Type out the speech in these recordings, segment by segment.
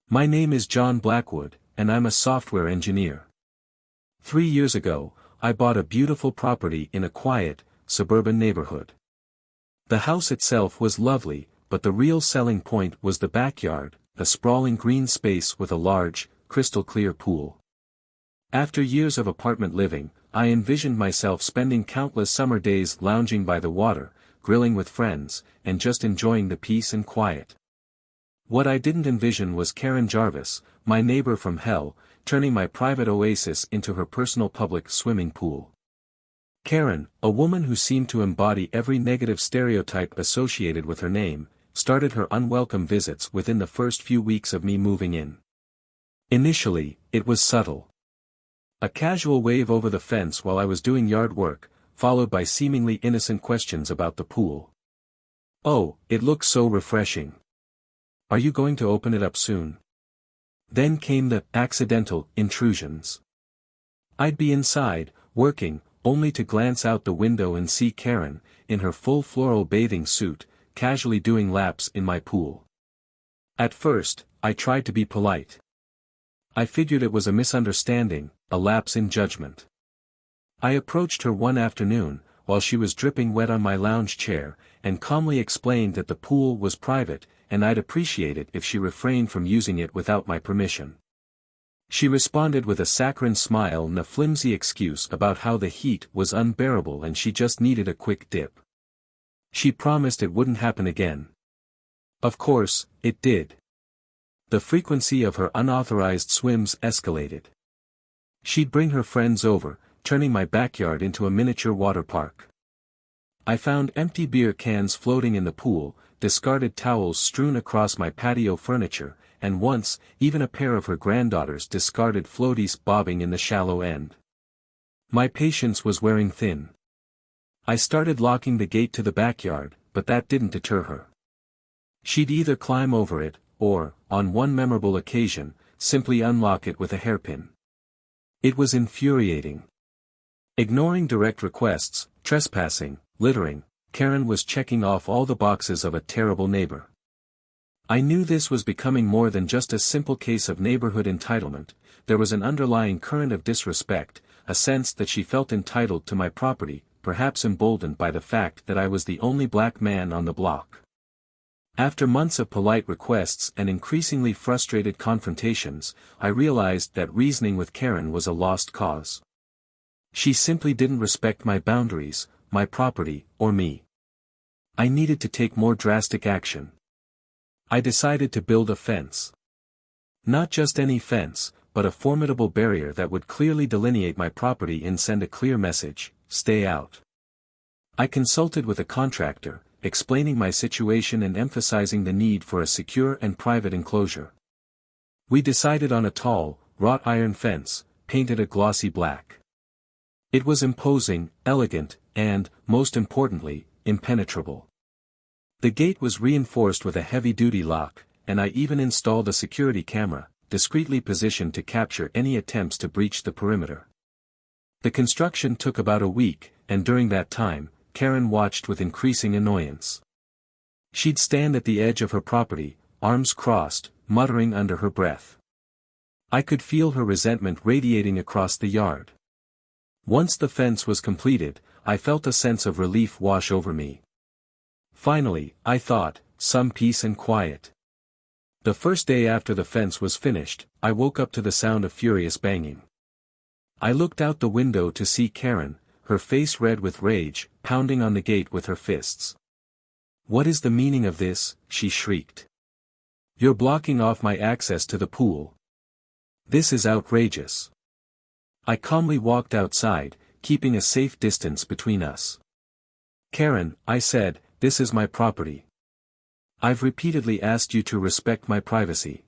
My name is John Blackwood, and I'm a software engineer. 3 years ago, I bought a beautiful property in a quiet, suburban neighborhood. The house itself was lovely, but the real selling point was the backyard, a sprawling green space with a large, crystal-clear pool. After years of apartment living, I envisioned myself spending countless summer days lounging by the water, grilling with friends, and just enjoying the peace and quiet. What I didn't envision was Karen Jarvis, my neighbor from hell, turning my private oasis into her personal public swimming pool. Karen, a woman who seemed to embody every negative stereotype associated with her name, started her unwelcome visits within the first few weeks of me moving in. Initially, it was subtle. A casual wave over the fence while I was doing yard work, followed by seemingly innocent questions about the pool. "Oh, it looks so refreshing. Are you going to open it up soon?" Then came the accidental intrusions. I'd be inside, working, only to glance out the window and see Karen, in her full floral bathing suit, casually doing laps in my pool. At first, I tried to be polite. I figured it was a misunderstanding, a lapse in judgment. I approached her one afternoon, while she was dripping wet on my lounge chair, and calmly explained that the pool was private, and I'd appreciate it if she refrained from using it without my permission. She responded with a saccharine smile and a flimsy excuse about how the heat was unbearable and she just needed a quick dip. She promised it wouldn't happen again. Of course, it did. The frequency of her unauthorized swims escalated. She'd bring her friends over, turning my backyard into a miniature water park. I found empty beer cans floating in the pool, discarded towels strewn across my patio furniture, and once, even a pair of her granddaughters' discarded floaties bobbing in the shallow end. My patience was wearing thin. I started locking the gate to the backyard, but that didn't deter her. She'd either climb over it, or, on one memorable occasion, simply unlock it with a hairpin. It was infuriating. Ignoring direct requests, trespassing, littering, Karen was checking off all the boxes of a terrible neighbor. I knew this was becoming more than just a simple case of neighborhood entitlement. There was an underlying current of disrespect, a sense that she felt entitled to my property, perhaps emboldened by the fact that I was the only black man on the block. After months of polite requests and increasingly frustrated confrontations, I realized that reasoning with Karen was a lost cause. She simply didn't respect my boundaries, my property, or me. I needed to take more drastic action. I decided to build a fence. Not just any fence, but a formidable barrier that would clearly delineate my property and send a clear message: stay out. I consulted with a contractor, explaining my situation and emphasizing the need for a secure and private enclosure. We decided on a tall, wrought iron fence, painted a glossy black. It was imposing, elegant, and, most importantly, impenetrable. The gate was reinforced with a heavy-duty lock, and I even installed a security camera, discreetly positioned to capture any attempts to breach the perimeter. The construction took about a week, and during that time, Karen watched with increasing annoyance. She'd stand at the edge of her property, arms crossed, muttering under her breath. I could feel her resentment radiating across the yard. Once the fence was completed, I felt a sense of relief wash over me. Finally, I thought, some peace and quiet. The first day after the fence was finished, I woke up to the sound of furious banging. I looked out the window to see Karen, her face red with rage, pounding on the gate with her fists. "What is the meaning of this?" she shrieked. "You're blocking off my access to the pool. This is outrageous." I calmly walked outside, keeping a safe distance between us. "Karen," I said, "this is my property. I've repeatedly asked you to respect my privacy.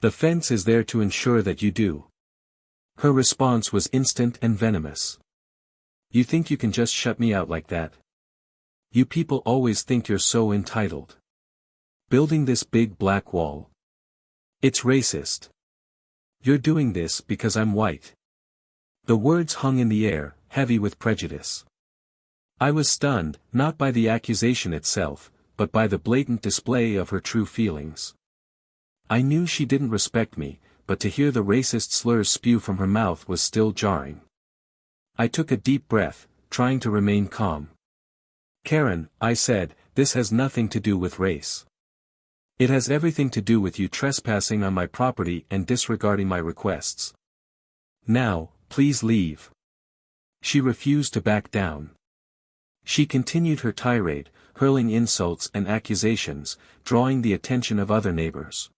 The fence is there to ensure that you do." Her response was instant and venomous. "You think you can just shut me out like that? You people always think you're so entitled. Building this big black wall. It's racist. You're doing this because I'm white." The words hung in the air, heavy with prejudice. I was stunned, not by the accusation itself, but by the blatant display of her true feelings. I knew she didn't respect me, but to hear the racist slurs spew from her mouth was still jarring. I took a deep breath, trying to remain calm. "Karen," I said, "this has nothing to do with race. It has everything to do with you trespassing on my property and disregarding my requests. Now, please leave." She refused to back down. She continued her tirade, hurling insults and accusations, drawing the attention of other neighbors.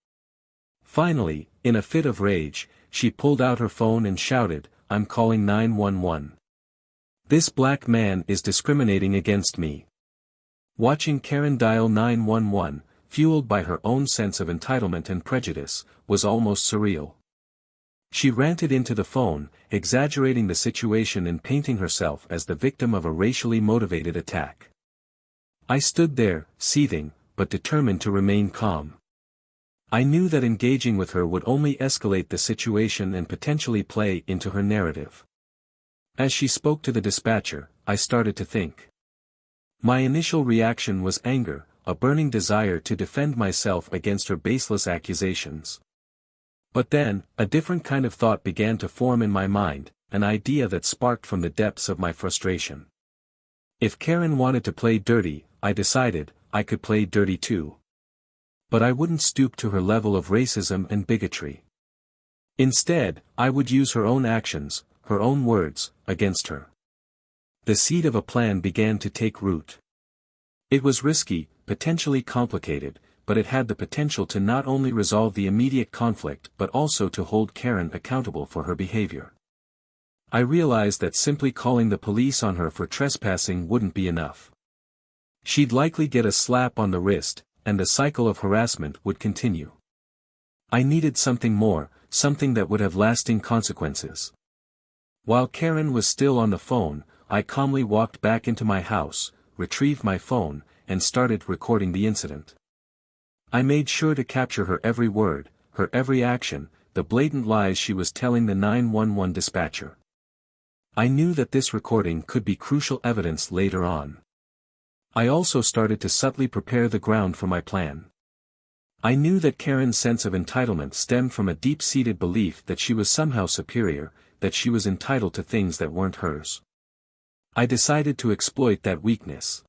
Finally, in a fit of rage, she pulled out her phone and shouted, "I'm calling 911. This black man is discriminating against me." Watching Karen dial 911, fueled by her own sense of entitlement and prejudice, was almost surreal. She ranted into the phone, exaggerating the situation and painting herself as the victim of a racially motivated attack. I stood there, seething, but determined to remain calm. I knew that engaging with her would only escalate the situation and potentially play into her narrative. As she spoke to the dispatcher, I started to think. My initial reaction was anger, a burning desire to defend myself against her baseless accusations. But then, a different kind of thought began to form in my mind, an idea that sparked from the depths of my frustration. If Karen wanted to play dirty, I decided, I could play dirty too. But I wouldn't stoop to her level of racism and bigotry. Instead, I would use her own actions, her own words, against her. The seed of a plan began to take root. It was risky, potentially complicated, but it had the potential to not only resolve the immediate conflict but also to hold Karen accountable for her behavior. I realized that simply calling the police on her for trespassing wouldn't be enough. She'd likely get a slap on the wrist, and the cycle of harassment would continue. I needed something more, something that would have lasting consequences. While Karen was still on the phone, I calmly walked back into my house, retrieved my phone, and started recording the incident. I made sure to capture her every word, her every action, the blatant lies she was telling the 911 dispatcher. I knew that this recording could be crucial evidence later on. I also started to subtly prepare the ground for my plan. I knew that Karen's sense of entitlement stemmed from a deep-seated belief that she was somehow superior, that she was entitled to things that weren't hers. I decided to exploit that weakness.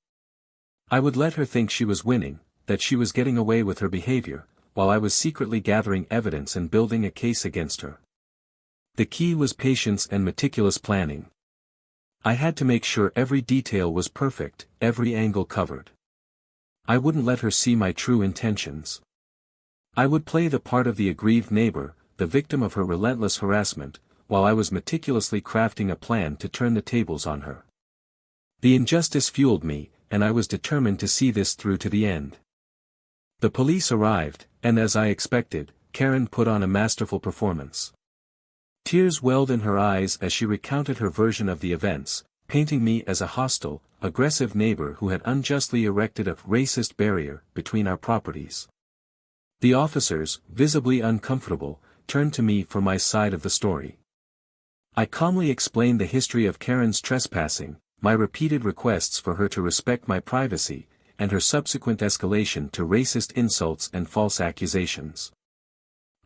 I would let her think she was winning, that she was getting away with her behavior, while I was secretly gathering evidence and building a case against her. The key was patience and meticulous planning. I had to make sure every detail was perfect, every angle covered. I wouldn't let her see my true intentions. I would play the part of the aggrieved neighbor, the victim of her relentless harassment, while I was meticulously crafting a plan to turn the tables on her. The injustice fueled me, and I was determined to see this through to the end. The police arrived, and as I expected, Karen put on a masterful performance. Tears welled in her eyes as she recounted her version of the events, painting me as a hostile, aggressive neighbor who had unjustly erected a racist barrier between our properties. The officers, visibly uncomfortable, turned to me for my side of the story. I calmly explained the history of Karen's trespassing, my repeated requests for her to respect my privacy, and her subsequent escalation to racist insults and false accusations.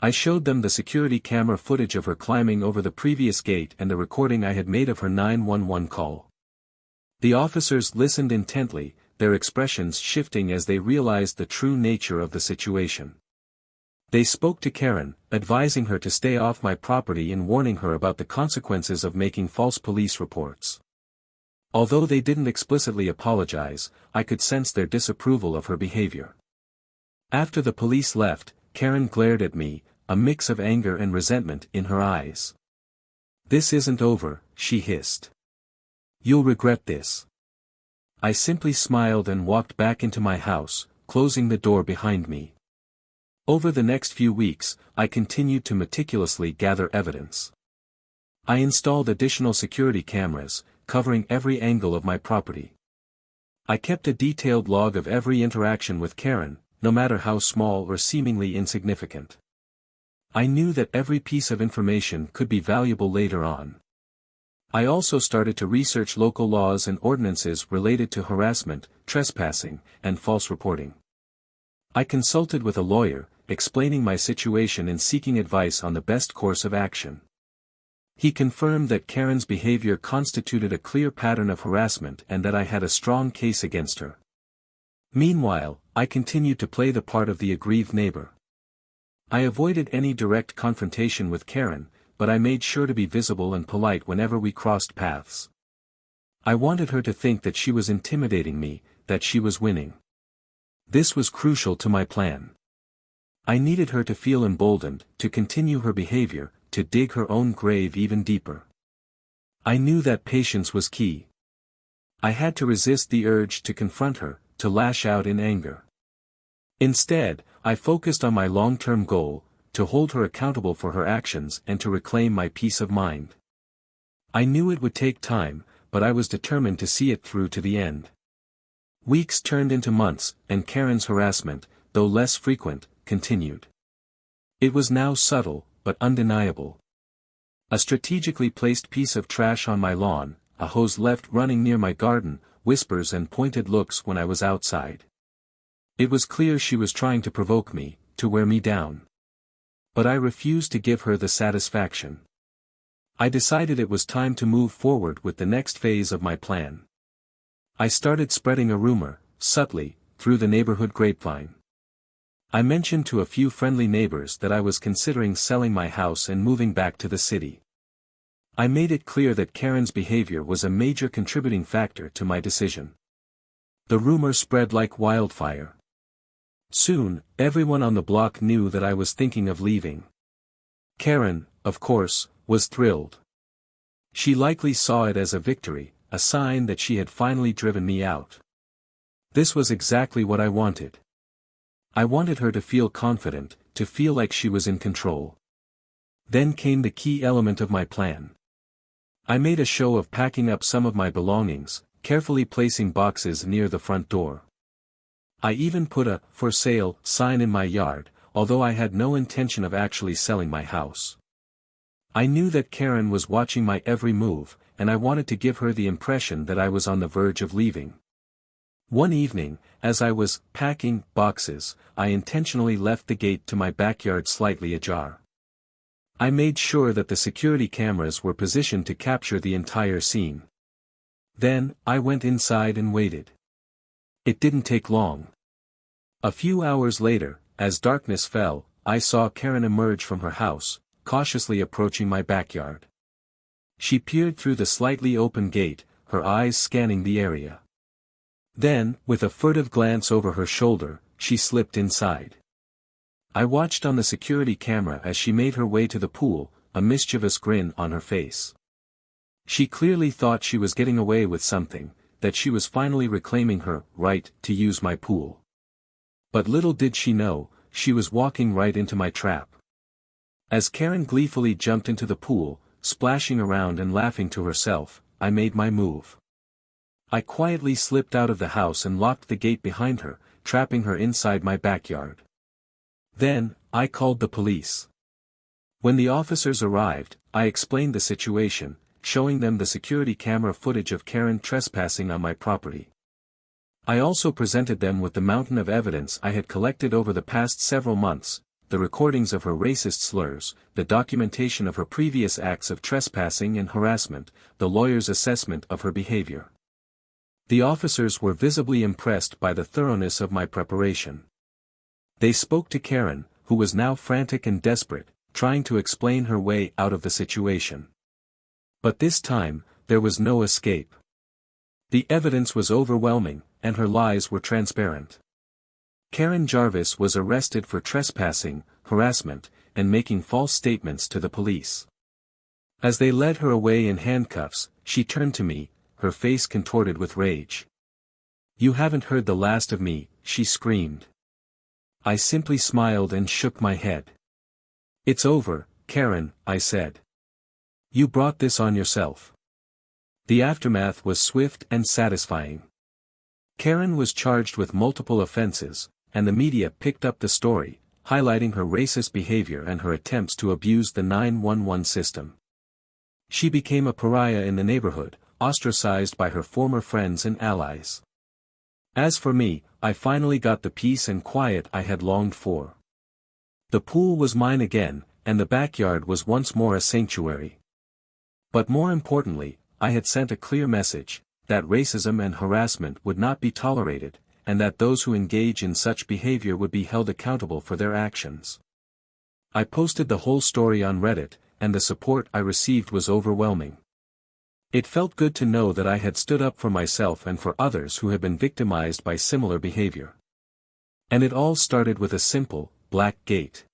I showed them the security camera footage of her climbing over the previous gate and the recording I had made of her 911 call. The officers listened intently, their expressions shifting as they realized the true nature of the situation. They spoke to Karen, advising her to stay off my property and warning her about the consequences of making false police reports. Although they didn't explicitly apologize, I could sense their disapproval of her behavior. After the police left, Karen glared at me, a mix of anger and resentment in her eyes. "This isn't over," she hissed. "You'll regret this." I simply smiled and walked back into my house, closing the door behind me. Over the next few weeks, I continued to meticulously gather evidence. I installed additional security cameras, covering every angle of my property. I kept a detailed log of every interaction with Karen, no matter how small or seemingly insignificant. I knew that every piece of information could be valuable later on. I also started to research local laws and ordinances related to harassment, trespassing, and false reporting. I consulted with a lawyer, explaining my situation and seeking advice on the best course of action. He confirmed that Karen's behavior constituted a clear pattern of harassment and that I had a strong case against her. Meanwhile, I continued to play the part of the aggrieved neighbor. I avoided any direct confrontation with Karen, but I made sure to be visible and polite whenever we crossed paths. I wanted her to think that she was intimidating me, that she was winning. This was crucial to my plan. I needed her to feel emboldened, to continue her behavior, to dig her own grave even deeper. I knew that patience was key. I had to resist the urge to confront her, to lash out in anger. Instead, I focused on my long-term goal, to hold her accountable for her actions and to reclaim my peace of mind. I knew it would take time, but I was determined to see it through to the end. Weeks turned into months, and Karen's harassment, though less frequent, continued. It was now subtle, but undeniable. A strategically placed piece of trash on my lawn, a hose left running near my garden, whispers and pointed looks when I was outside. It was clear she was trying to provoke me, to wear me down. But I refused to give her the satisfaction. I decided it was time to move forward with the next phase of my plan. I started spreading a rumor, subtly, through the neighborhood grapevine. I mentioned to a few friendly neighbors that I was considering selling my house and moving back to the city. I made it clear that Karen's behavior was a major contributing factor to my decision. The rumor spread like wildfire. Soon, everyone on the block knew that I was thinking of leaving. Karen, of course, was thrilled. She likely saw it as a victory, a sign that she had finally driven me out. This was exactly what I wanted. I wanted her to feel confident, to feel like she was in control. Then came the key element of my plan. I made a show of packing up some of my belongings, carefully placing boxes near the front door. I even put a "for sale" sign in my yard, although I had no intention of actually selling my house. I knew that Karen was watching my every move, and I wanted to give her the impression that I was on the verge of leaving. One evening, as I was packing boxes, I intentionally left the gate to my backyard slightly ajar. I made sure that the security cameras were positioned to capture the entire scene. Then, I went inside and waited. It didn't take long. A few hours later, as darkness fell, I saw Karen emerge from her house, cautiously approaching my backyard. She peered through the slightly open gate, her eyes scanning the area. Then, with a furtive glance over her shoulder, she slipped inside. I watched on the security camera as she made her way to the pool, a mischievous grin on her face. She clearly thought she was getting away with something, that she was finally reclaiming her right to use my pool. But little did she know, she was walking right into my trap. As Karen gleefully jumped into the pool, splashing around and laughing to herself, I made my move. I quietly slipped out of the house and locked the gate behind her, trapping her inside my backyard. Then, I called the police. When the officers arrived, I explained the situation, showing them the security camera footage of Karen trespassing on my property. I also presented them with the mountain of evidence I had collected over the past several months, the recordings of her racist slurs, the documentation of her previous acts of trespassing and harassment, the lawyer's assessment of her behavior. The officers were visibly impressed by the thoroughness of my preparation. They spoke to Karen, who was now frantic and desperate, trying to explain her way out of the situation. But this time, there was no escape. The evidence was overwhelming, and her lies were transparent. Karen Jarvis was arrested for trespassing, harassment, and making false statements to the police. As they led her away in handcuffs, she turned to me, her face contorted with rage. "You haven't heard the last of me," she screamed. I simply smiled and shook my head. "It's over, Karen," I said. "You brought this on yourself." The aftermath was swift and satisfying. Karen was charged with multiple offenses, and the media picked up the story, highlighting her racist behavior and her attempts to abuse the 911 system. She became a pariah in the neighborhood, ostracized by her former friends and allies. As for me, I finally got the peace and quiet I had longed for. The pool was mine again, and the backyard was once more a sanctuary. But more importantly, I had sent a clear message, that racism and harassment would not be tolerated, and that those who engage in such behavior would be held accountable for their actions. I posted the whole story on Reddit, and the support I received was overwhelming. It felt good to know that I had stood up for myself and for others who had been victimized by similar behavior. And it all started with a simple, black gate.